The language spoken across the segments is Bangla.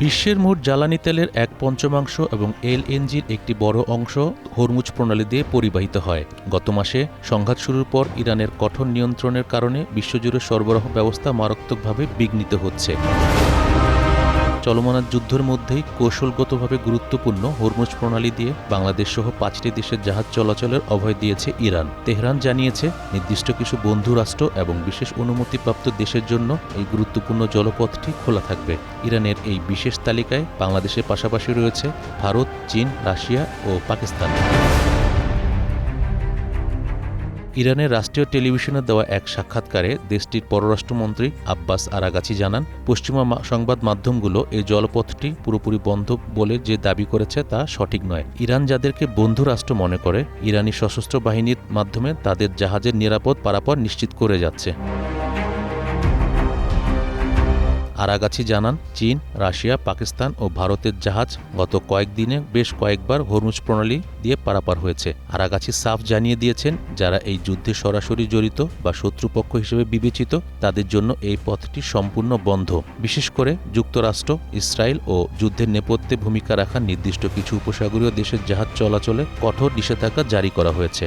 বিশ্বের মোট জ্বালানি তেলের 1/5 এবং এলএনজির একটি বড় অংশ হরমুজ প্রণালী দিয়ে পরিবাহিত হয়। গত মাসে সংঘাত শুরুর পর ইরানের কঠোর নিয়ন্ত্রণের কারণে বিশ্বজুড়ে সরবরাহ ব্যবস্থা মারাত্মকভাবে বিঘ্নিত হচ্ছে। চলমান যুদ্ধের মধ্যেই কৌশলগতভাবে গুরুত্বপূর্ণ হরমুজ প্রণালী দিয়ে বাংলাদেশসহ 5টি দেশের জাহাজ চলাচলের অভয় দিয়েছে ইরান। তেহরান জানিয়েছে, নির্দিষ্ট কিছু বন্ধু রাষ্ট্র এবং বিশেষ অনুমতিপ্রাপ্ত দেশের জন্য এই গুরুত্বপূর্ণ জলপথটি খোলা থাকবে। ইরানের এই বিশেষ তালিকায় বাংলাদেশের পাশাপাশি রয়েছে ভারত, চীন, রাশিয়া ও পাকিস্তান। ইরানের রাষ্ট্রীয় টেলিভিশনে দেওয়া এক সাক্ষাৎকারে দেশটির পররাষ্ট্রমন্ত্রী আব্বাস আরাগাচি জানান, পশ্চিমা সংবাদ মাধ্যমগুলো এই জলপথটি পুরোপুরি বন্ধ বলে যে দাবি করেছে তা সঠিক নয়। ইরান যাদেরকে বন্ধু রাষ্ট্র মনে করে, ইরানি সশস্ত্র বাহিনীর মাধ্যমে তাদের জাহাজের নিরাপদ পারাপার নিশ্চিত করে যাচ্ছে। আরাগাচি জানান, চীন, রাশিয়া, পাকিস্তান ও ভারতের জাহাজ গত কয়েকদিনে বেশ কয়েকবার হরমুজ প্রণালী দিয়ে পারাপার হয়েছে। আরাগাচি সাফ জানিয়ে দিয়েছেন, যারা এই যুদ্ধে সরাসরি জড়িত বা শত্রুপক্ষ হিসেবে বিবেচিত তাদের জন্য এই পথটি সম্পূর্ণ বন্ধ। বিশেষ করে যুক্তরাষ্ট্র, ইসরায়েল ও যুদ্ধের নেপথ্যে ভূমিকা রাখা নির্দিষ্ট কিছু উপসাগরীয় দেশের জাহাজ চলাচলে কঠোর নিষেধাজ্ঞা জারি করা হয়েছে।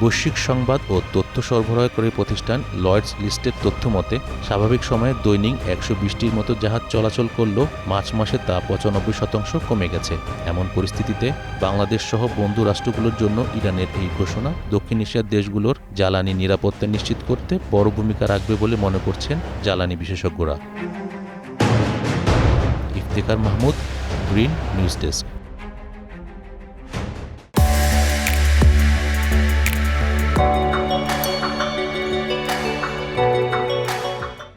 বৈশ্বিক সংবাদ ও তথ্য সরবরাহকারী প্রতিষ্ঠান লয়েডস লিস্টের তথ্য মতে, স্বাভাবিক সময়ে দৈনিক 120টির মতো জাহাজ চলাচল করলেও মার্চ মাসে তা 95% কমে গেছে। এমন পরিস্থিতিতে বাংলাদেশ সহ বন্ধু রাষ্ট্রগুলোর জন্য ইরানের এই ঘোষণা দক্ষিণ এশিয়ার দেশগুলোর জ্বালানি নিরাপত্তা নিশ্চিত করতে বড় ভূমিকা রাখবে বলে মনে করছেন জ্বালানি বিশেষজ্ঞরা। Iftekhar Mahmud, green news desk.